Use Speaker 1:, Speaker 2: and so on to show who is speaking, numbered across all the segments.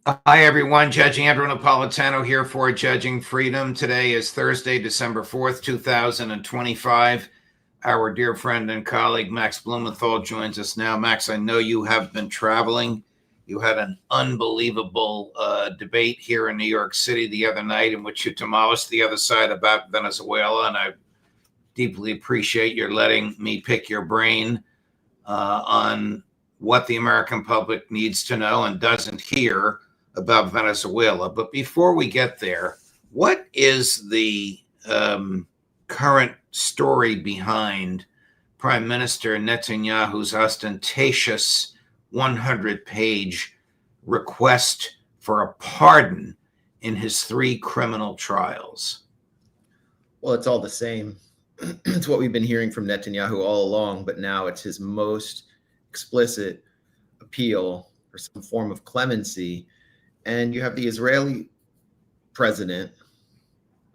Speaker 1: Hi, everyone. Judge Andrew Napolitano here for Judging Freedom. Today is Thursday, December 4th, 2025. Our dear friend and colleague, Max Blumenthal, joins us now. Max, I know you have been traveling. You had an unbelievable debate here in New York City the other night in which you demolished the other side about Venezuela, and I deeply appreciate your letting me pick your brain on what the American public needs to know and doesn't hear about Venezuela. But before we get there, what is the current story behind Prime Minister Netanyahu's ostentatious 100-page request for a pardon in his 3 criminal trials?
Speaker 2: Well, it's all the same. It's what we've been hearing from Netanyahu all along, but now it's his most explicit appeal for some form of clemency. And you have the Israeli president,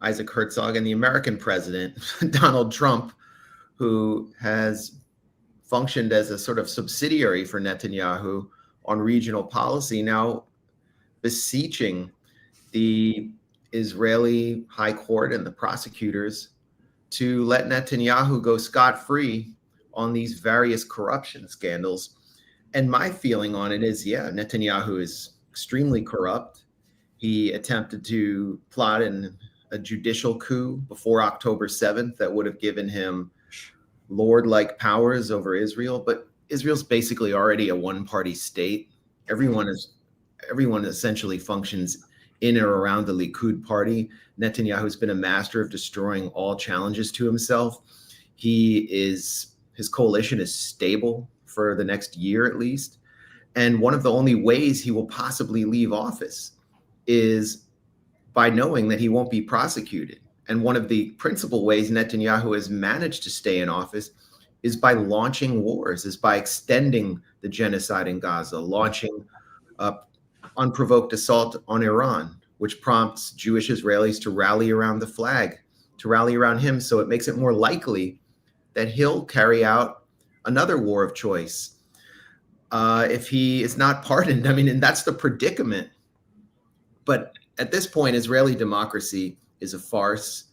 Speaker 2: Isaac Herzog, and the American president, Donald Trump, who has functioned as a sort of subsidiary for Netanyahu on regional policy, now beseeching the Israeli high court and the prosecutors to let Netanyahu go scot-free on these various corruption scandals. And my feeling on it is, yeah, Netanyahu is extremely corrupt. He attempted to plot a judicial coup before October 7th that would have given him lord-like powers over Israel. But Israel's basically already a one-party state. Everyone essentially functions in or around the Likud party. Netanyahu's been a master of destroying all challenges to himself. His coalition is stable for the next year at least. And one of the only ways he will possibly leave office is by knowing that he won't be prosecuted. And one of the principal ways Netanyahu has managed to stay in office is by launching wars, is by extending the genocide in Gaza, launching unprovoked assault on Iran, which prompts Jewish Israelis to rally around the flag, to rally around him. So it makes it more likely that he'll carry out another war of choice if he is not pardoned. I mean, and that's the predicament. But at this point, Israeli democracy is a farce,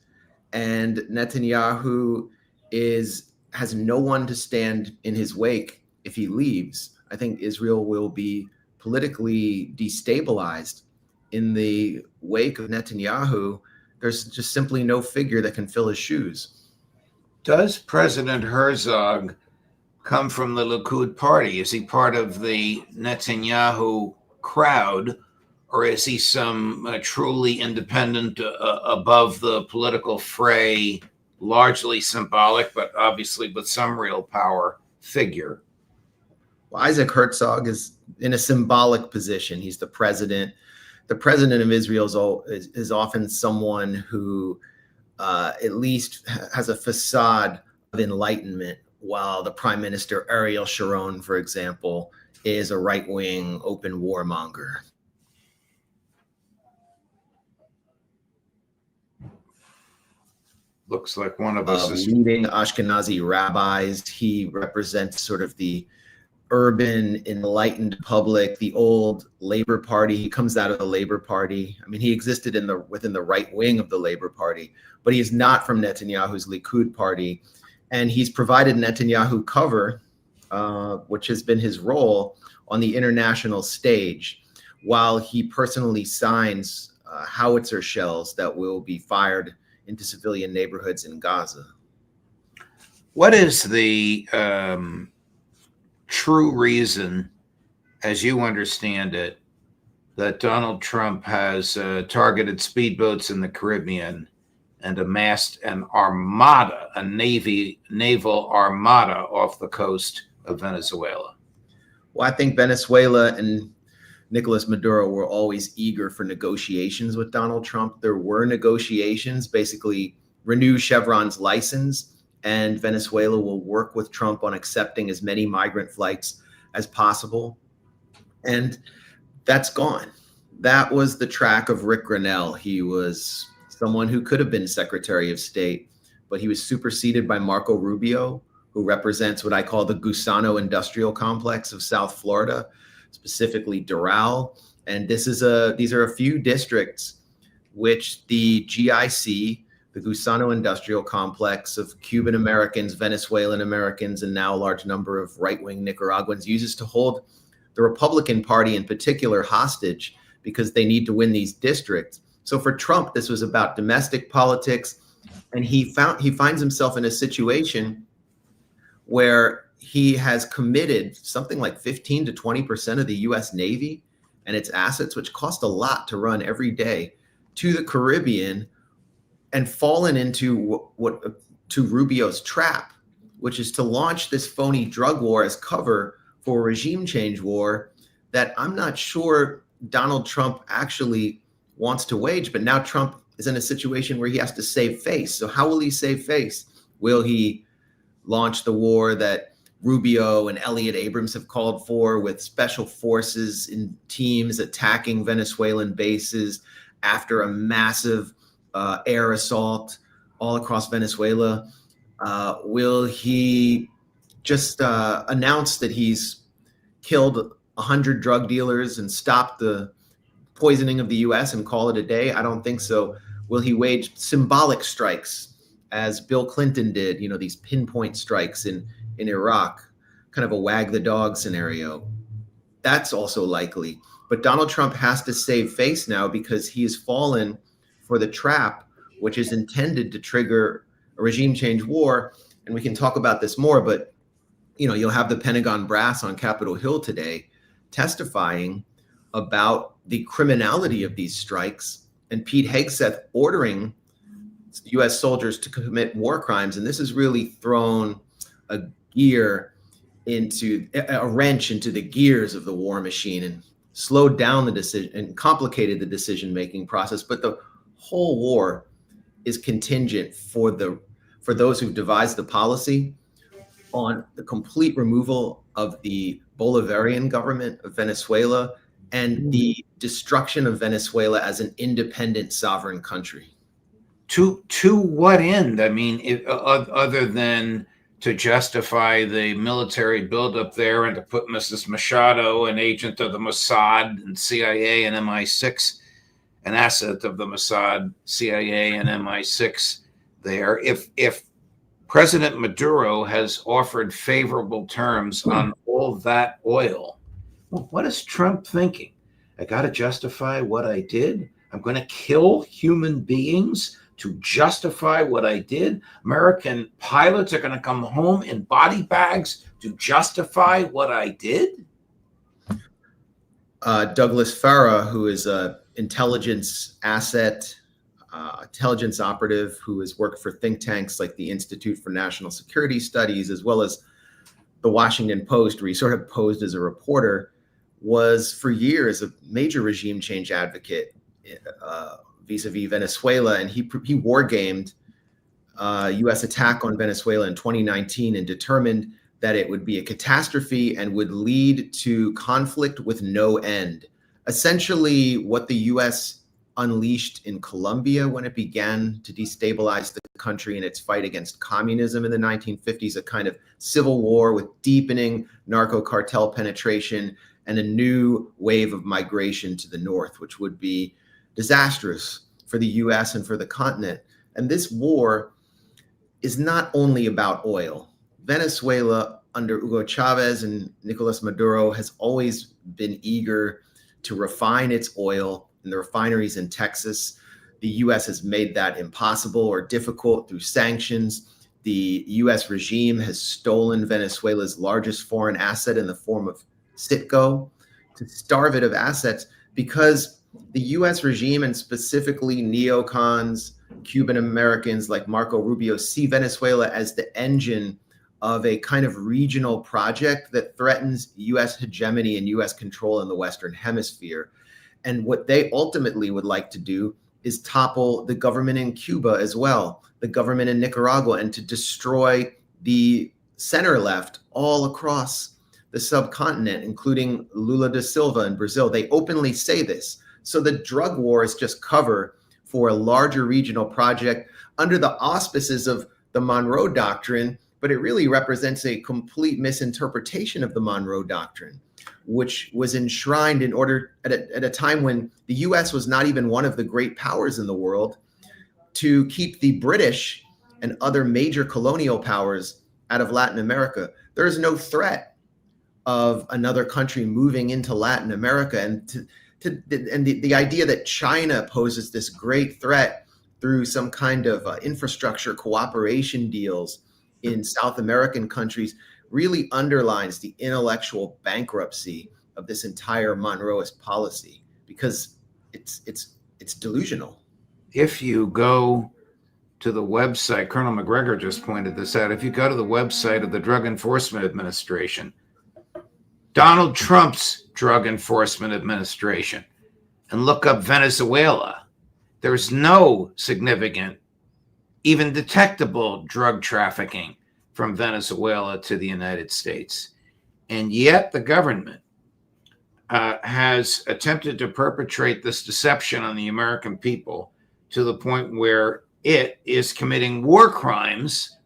Speaker 2: and Netanyahu has no one to stand in his wake if he leaves. I think Israel will be politically destabilized in the wake of Netanyahu. There's just simply no figure that can fill his shoes.
Speaker 1: Does President Herzog come from the Likud party? Is he part of the Netanyahu crowd, or is he some truly independent, above the political fray, largely symbolic, but obviously with some real power figure?
Speaker 2: Well, Isaac Herzog is in a symbolic position. He's the president. The president of Israel is often someone who at least has a facade of enlightenment, while the prime minister, Ariel Sharon, for example, is a right-wing open warmonger.
Speaker 1: Looks like one of us is
Speaker 2: leading Ashkenazi rabbis. He represents sort of the urban, enlightened public, the old Labor Party. He comes out of the Labor Party. I mean, he existed within the right wing of the Labor Party, but he is not from Netanyahu's Likud party. And he's provided Netanyahu cover, which has been his role on the international stage, while he personally signs howitzer shells that will be fired into civilian neighborhoods in Gaza.
Speaker 1: What is the true reason, as you understand it, that Donald Trump has targeted speedboats in the Caribbean and amassed an armada, a naval armada off the coast of Venezuela?
Speaker 2: Well, I think Venezuela and Nicolas Maduro were always eager for negotiations with Donald Trump. There were negotiations, basically renew Chevron's license, and Venezuela will work with Trump on accepting as many migrant flights as possible. And that's gone. That was the track of Rick Grenell. He was someone who could have been Secretary of State, but he was superseded by Marco Rubio, who represents what I call the Gusano industrial complex of South Florida, specifically Doral. And these are a few districts which the GIC, the Gusano Industrial Complex of Cuban Americans, Venezuelan Americans, and now a large number of right-wing Nicaraguans uses to hold the Republican Party in particular hostage because they need to win these districts. So for Trump, this was about domestic politics, and he finds himself in a situation where he has committed something like 15 to 20% of the US Navy and its assets, which cost a lot to run every day, to the Caribbean, and fallen into to Rubio's trap, which is to launch this phony drug war as cover for a regime change war that I'm not sure Donald Trump actually wants to wage. But now Trump is in a situation where he has to save face. So how will he save face? Will he launch the war that Rubio and Elliott Abrams have called for, with special forces in teams attacking Venezuelan bases after a massive air assault all across Venezuela? Will he just announce that he's killed 100 drug dealers and stopped the poisoning of the US and call it a day? I don't think so. Will he wage symbolic strikes, as Bill Clinton did, these pinpoint strikes in Iraq, kind of a wag the dog scenario? That's also likely. But Donald Trump has to save face now because he has fallen for the trap, which is intended to trigger a regime change war. And we can talk about this more, but you'll have the Pentagon brass on Capitol Hill today testifying about the criminality of these strikes, and Pete Hegseth ordering U.S. soldiers to commit war crimes. And this has really thrown a wrench into the gears of the war machine and slowed down the decision and complicated the decision-making process. But the whole war is contingent for those who've devised the policy on the complete removal of the Bolivarian government of Venezuela and the destruction of Venezuela as an independent sovereign country.
Speaker 1: To what end? I mean, other than to justify the military buildup there and to put Mrs. Machado, an agent of the Mossad and CIA and MI6, an asset of the Mossad, CIA, and MI6 there. If President Maduro has offered favorable terms on all that oil, well, what is Trump thinking? I got to justify what I did. I'm going to kill human beings to justify what I did. American pilots are going to come home in body bags to justify what I did.
Speaker 2: Douglas Farah, who is an intelligence operative who has worked for think tanks like the Institute for National Security Studies, as well as the Washington Post, where he sort of posed as a reporter, was for years a major regime change advocate vis-a-vis Venezuela. And he war-gamed U.S. attack on Venezuela in 2019 and determined that it would be a catastrophe and would lead to conflict with no end. Essentially, what the U.S. unleashed in Colombia when it began to destabilize the country in its fight against communism in the 1950s, a kind of civil war with deepening narco cartel penetration and a new wave of migration to the north, which would be disastrous for the U.S. and for the continent. And this war is not only about oil. Venezuela under Hugo Chavez and Nicolas Maduro has always been eager to refine its oil in the refineries in Texas. The U.S. has made that impossible or difficult through sanctions. The U.S. regime has stolen Venezuela's largest foreign asset in the form of Citgo to starve it of assets, because the U.S. regime, and specifically neocons, Cuban Americans like Marco Rubio, see Venezuela as the engine of a kind of regional project that threatens U.S. hegemony and U.S. control in the Western Hemisphere. And what they ultimately would like to do is topple the government in Cuba as well, the government in Nicaragua, and to destroy the center left all across the subcontinent, including Lula da Silva in Brazil. They openly say this. So the drug war is just cover for a larger regional project under the auspices of the Monroe Doctrine, but it really represents a complete misinterpretation of the Monroe Doctrine. which was enshrined in order at a time when the US was not even one of the great powers in the world, to keep the British and other major colonial powers out of Latin America. There is no threat of another country moving into Latin America. And the idea that China poses this great threat through some kind of infrastructure cooperation deals in South American countries really underlines the intellectual bankruptcy of this entire Monroeist policy, because it's delusional.
Speaker 1: If you go to the website, Colonel McGregor just pointed this out, if you go to the website of the Drug Enforcement Administration, Donald Trump's Drug Enforcement Administration, and look up Venezuela, there's no significant, even detectable drug trafficking from Venezuela to the United States. And yet the government has attempted to perpetrate this deception on the American people to the point where it is committing war crimes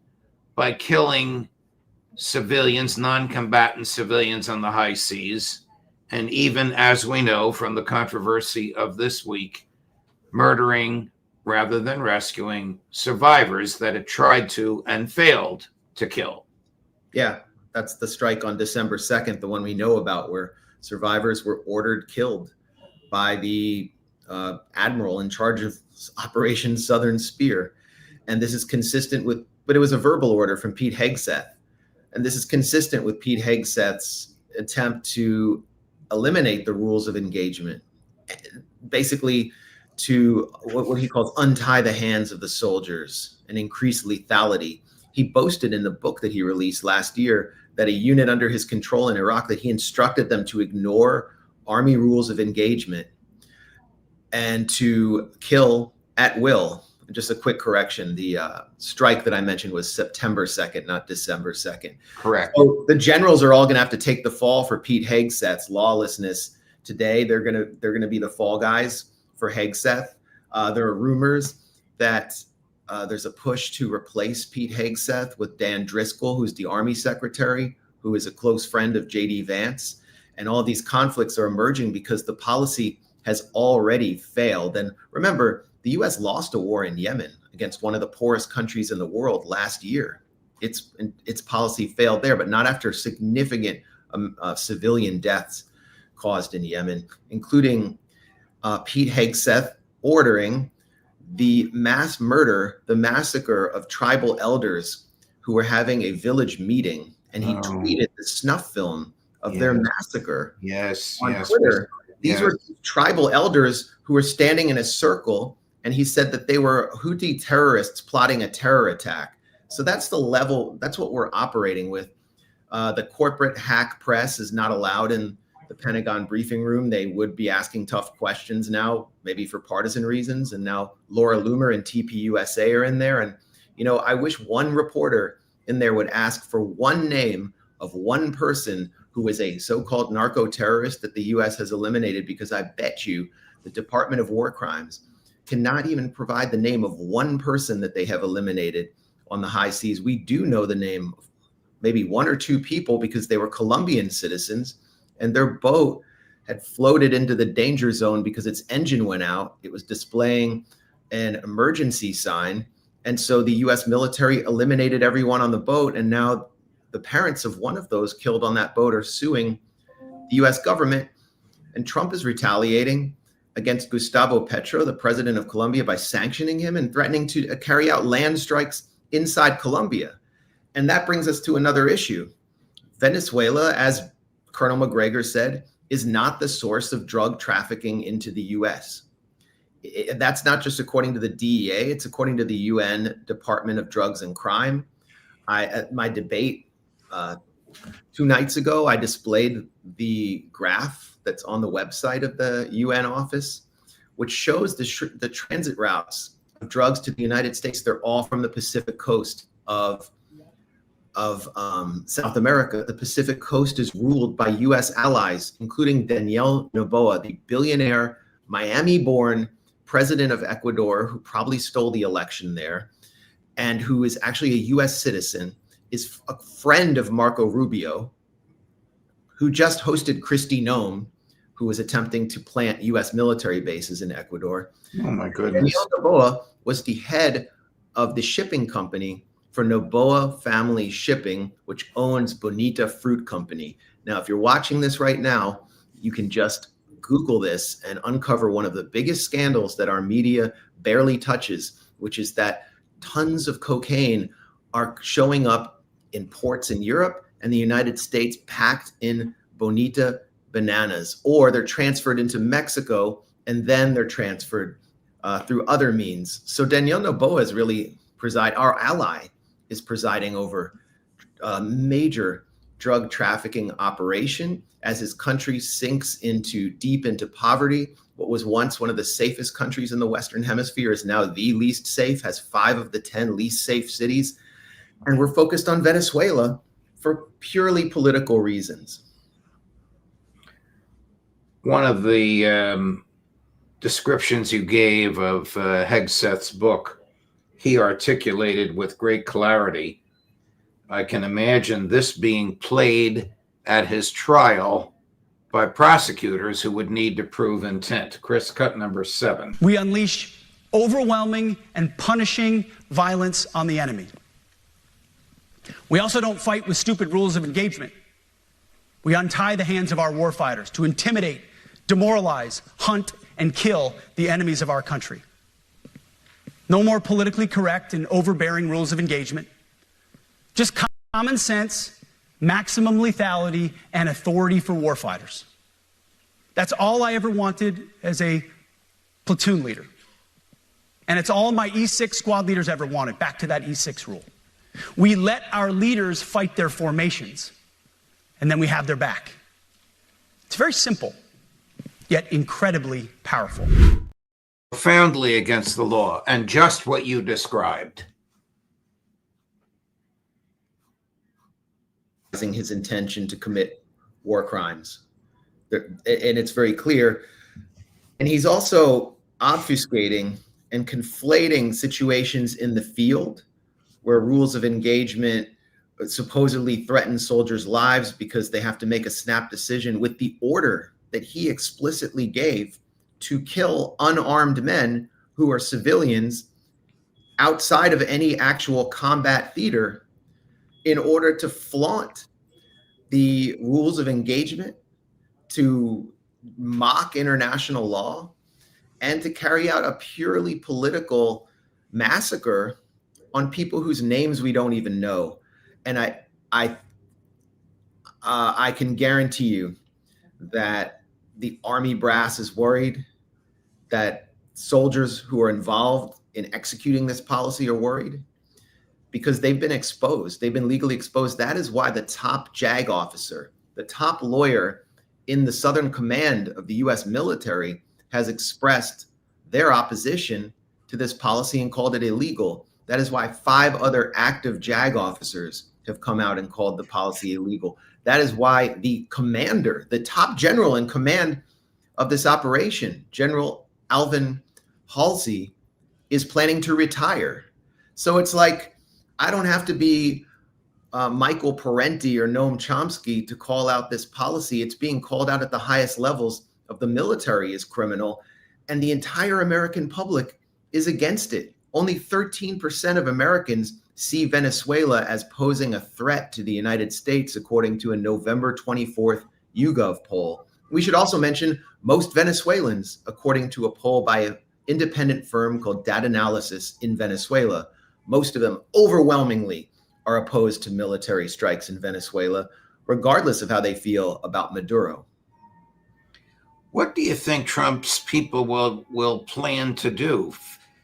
Speaker 1: by killing civilians, non-combatant civilians on the high seas, and even, as we know from the controversy of this week, murdering rather than rescuing survivors that it tried to and failed to kill.
Speaker 2: Yeah, that's the strike on December 2nd, the one we know about, where survivors were ordered killed by the admiral in charge of Operation Southern Spear. And this is consistent with, but it was a verbal order from Pete Hegseth. And this is consistent with Pete Hegseth's attempt to eliminate the rules of engagement, basically to what he calls untie the hands of the soldiers and increase lethality. He boasted in the book that he released last year that a unit under his control in Iraq, that he instructed them to ignore army rules of engagement and to kill at will. Just a quick correction. The strike that I mentioned was September 2nd, not December 2nd.
Speaker 1: Correct.
Speaker 2: So the generals are all going to have to take the fall for Pete Hegseth's lawlessness today. They're going to be the fall guys for Hegseth. There are rumors that there's a push to replace Pete Hegseth with Dan Driscoll, who's the Army Secretary, who is a close friend of J.D. Vance. And all these conflicts are emerging because the policy has already failed. And remember, the U.S. lost a war in Yemen against one of the poorest countries in the world last year. Its policy failed there, but not after significant civilian deaths caused in Yemen, including Pete Hegseth ordering the mass murder, the massacre of tribal elders who were having a village meeting. And he tweeted the snuff film of their massacre on Twitter. These were tribal elders who were standing in a circle, and he said that they were Houthi terrorists plotting a terror attack. So that's the level, that's what we're operating with. The corporate hack press is not allowed in the Pentagon briefing room. They would be asking tough questions now, maybe for partisan reasons. And now Laura Loomer and TPUSA are in there. And, you know, I wish one reporter in there would ask for one name of one person who is a so-called narco-terrorist that the U.S. has eliminated, because I bet you the Department of War Crimes cannot even provide the name of one person that they have eliminated on the high seas. We do know the name of maybe one or two people because they were Colombian citizens, and their boat had floated into the danger zone because its engine went out. It was displaying an emergency sign. And so the U.S. military eliminated everyone on the boat. And now the parents of one of those killed on that boat are suing the U.S. government. And Trump is retaliating against Gustavo Petro, the president of Colombia, by sanctioning him and threatening to carry out land strikes inside Colombia. And that brings us to another issue. Venezuela, as Colonel McGregor said, is not the source of drug trafficking into the U.S. That's not just according to the DEA, it's according to the UN Department of Drugs and Crime. At my debate 2 nights ago, I displayed the graph that's on the website of the UN office, which shows the transit routes of drugs to the United States. They're all from the Pacific coast of South America. The Pacific coast is ruled by U.S. allies, including Daniel Noboa, the billionaire Miami-born president of Ecuador, who probably stole the election there, and who is actually a U.S. citizen, is a friend of Marco Rubio, who just hosted Kristi Noem, who was attempting to plant U.S. military bases in Ecuador.
Speaker 1: Oh, my goodness.
Speaker 2: Daniel Noboa was the head of the shipping company for Noboa Family Shipping, which owns Bonita Fruit Company. Now, if you're watching this right now, you can just Google this and uncover one of the biggest scandals that our media barely touches, which is that tons of cocaine are showing up in ports in Europe and the United States packed in Bonita bananas, or they're transferred into Mexico and then they're transferred through other means. So Daniel Noboa is really our ally is presiding over a major drug trafficking operation as his country sinks deep into poverty. What was once one of the safest countries in the Western Hemisphere is now the least safe, has 5 of the 10 least safe cities. And we're focused on Venezuela for purely political reasons.
Speaker 1: One of the descriptions you gave of Hegseth's book, he articulated with great clarity. I can imagine this being played at his trial by prosecutors who would need to prove intent. Chris, cut number 7.
Speaker 3: We unleash overwhelming and punishing violence on the enemy. We also don't fight with stupid rules of engagement. We untie the hands of our warfighters to intimidate, demoralize, hunt, and kill the enemies of our country. No more politically correct and overbearing rules of engagement. Just common sense, maximum lethality, and authority for warfighters. That's all I ever wanted as a platoon leader. And it's all my E6 squad leaders ever wanted, back to that E6 rule. We let our leaders fight their formations, and then we have their back. It's very simple, yet incredibly powerful.
Speaker 1: Profoundly against the law, and just what you described.
Speaker 2: His intention to commit war crimes. And it's very clear. And he's also obfuscating and conflating situations in the field where rules of engagement supposedly threaten soldiers' lives because they have to make a snap decision with the order that he explicitly gave to kill unarmed men who are civilians outside of any actual combat theater in order to flaunt the rules of engagement, to mock international law, and to carry out a purely political massacre on people whose names we don't even know. And I can guarantee you that the army brass is worried, that soldiers who are involved in executing this policy are worried, because they've been exposed. They've been legally exposed. That is why the top JAG officer, the top lawyer in the Southern Command of the U.S. military, has expressed their opposition to this policy and called it illegal. That is why 5 other active JAG officers have come out and called the policy illegal. That is why the commander, the top general in command of this operation, General Alvin Halsey, is planning to retire. So it's like, I don't have to be Michael Parenti or Noam Chomsky to call out this policy. It's being called out at the highest levels of the military as criminal, and the entire American public is against it. Only 13% of Americans see Venezuela as posing a threat to the United States, according to a November 24th YouGov poll. We should also mention most Venezuelans, according to a poll by an independent firm called Data Analysis in Venezuela, most of them overwhelmingly are opposed to military strikes in Venezuela, regardless of how they feel about Maduro.
Speaker 1: What do you think Trump's people will plan to do?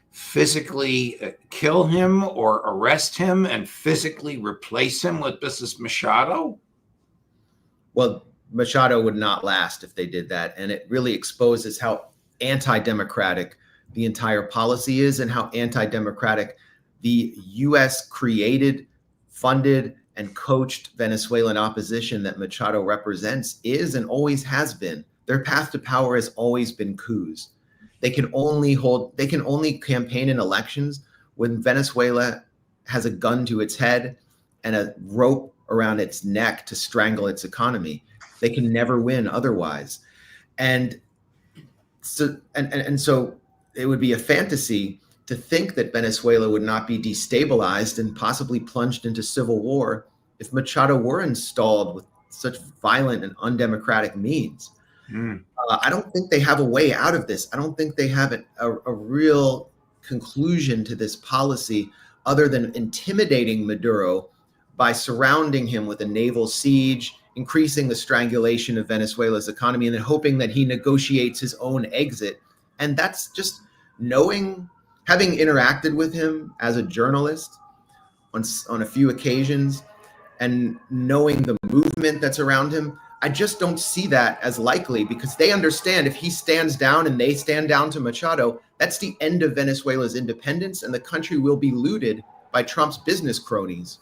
Speaker 1: Physically kill him or arrest him and physically replace him with Mrs. Machado?
Speaker 2: Well, Machado would not last if they did that. And it really exposes how anti-democratic the entire policy is and how anti-democratic the U.S. created, funded, and coached Venezuelan opposition that Machado represents is and always has been. Their path to power has always been coups. They can only campaign in elections when Venezuela has a gun to its head and a rope around its neck to strangle its economy. They can never win otherwise. And so it would be a fantasy to think that Venezuela would not be destabilized and possibly plunged into civil war if Machado were installed with such violent and undemocratic means. I don't think they have a way out of this. I don't think they have a real conclusion to this policy other than intimidating Maduro by surrounding him with a naval siege, increasing the strangulation of Venezuela's economy, and then hoping that he negotiates his own exit. And that's just having interacted with him as a journalist on a few occasions and knowing the movement that's around him, I just don't see that as likely, because they understand if he stands down and they stand down to Machado, that's the end of Venezuela's independence, and the country will be looted by Trump's business cronies.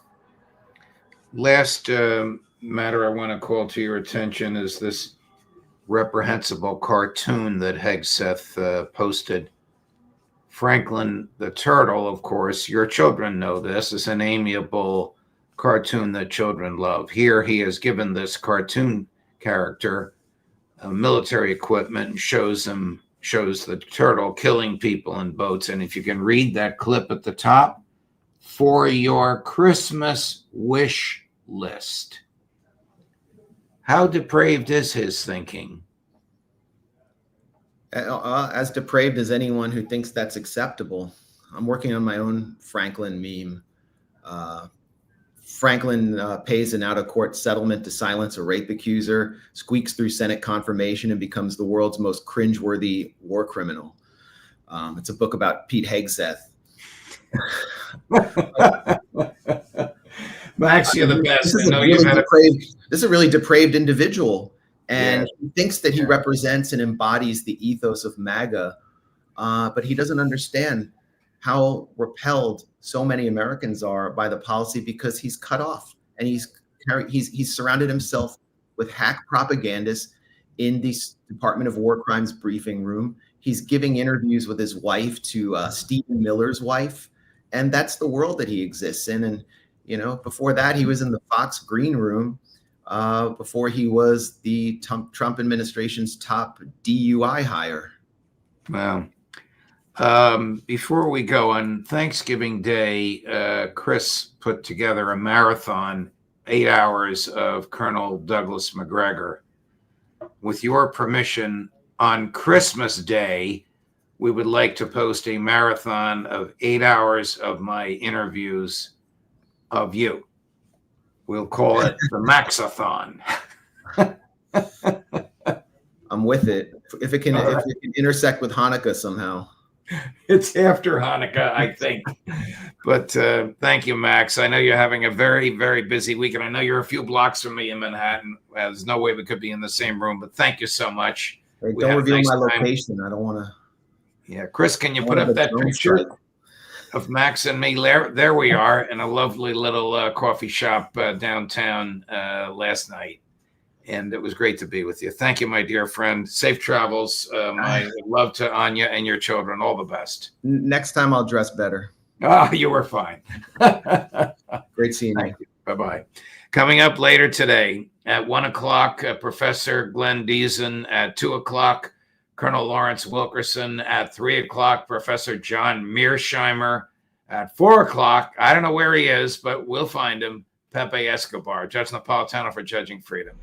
Speaker 1: Last matter I want to call to your attention is this reprehensible cartoon that Hegseth posted. Franklin the Turtle, of course, your children know this, is an amiable cartoon that children love. Here he has given this cartoon character military equipment and shows the turtle killing people in boats. And if you can read that clip at the top, for your Christmas wish list. How depraved is his thinking?
Speaker 2: As depraved as anyone who thinks that's acceptable. I'm working on my own Franklin meme. Franklin pays an out-of-court settlement to silence a rape accuser, squeaks through Senate confirmation, and becomes the world's most cringeworthy war criminal. It's a book about Pete Hegseth.
Speaker 1: Max, you're the best.
Speaker 2: This is a really depraved individual, and he thinks that he represents and embodies the ethos of MAGA, but he doesn't understand how repelled so many Americans are by the policy, because he's cut off, and he's surrounded himself with hack propagandists in the Department of War Crimes briefing room. He's giving interviews with his wife to Stephen Miller's wife, and that's the world that he exists in. And before that, he was in the Fox Green Room. Before he was the Trump administration's top DUI hire.
Speaker 1: Wow. Before we go, on Thanksgiving Day, Chris put together a marathon, 8 hours of Colonel Douglas McGregor. With your permission, on Christmas Day, we would like to post a marathon of 8 hours of my interviews of you. We'll call it the Maxathon.
Speaker 2: I'm with it. If it can intersect with Hanukkah somehow.
Speaker 1: It's after Hanukkah, I think. But thank you, Max. I know you're having a very, very busy week, and I know you're a few blocks from me in Manhattan. There's no way we could be in the same room, but thank you so much.
Speaker 2: Hey, don't reveal my location. I don't want to.
Speaker 1: Yeah, Chris, can you put up that picture of Max and me? There we are in a lovely little coffee shop downtown last night. And it was great to be with you. Thank you, my dear friend. Safe travels. My love to Anya and your children. All the best.
Speaker 2: Next time I'll dress better.
Speaker 1: Oh, you were fine.
Speaker 2: Great seeing you.
Speaker 1: Bye-bye. Coming up later today at 1 o'clock, Professor Glenn Deason. At 2 o'clock, Colonel Lawrence Wilkerson. At 3 o'clock, Professor John Mearsheimer. At 4 o'clock, I don't know where he is, but we'll find him, Pepe Escobar, Judge Napolitano for Judging Freedom.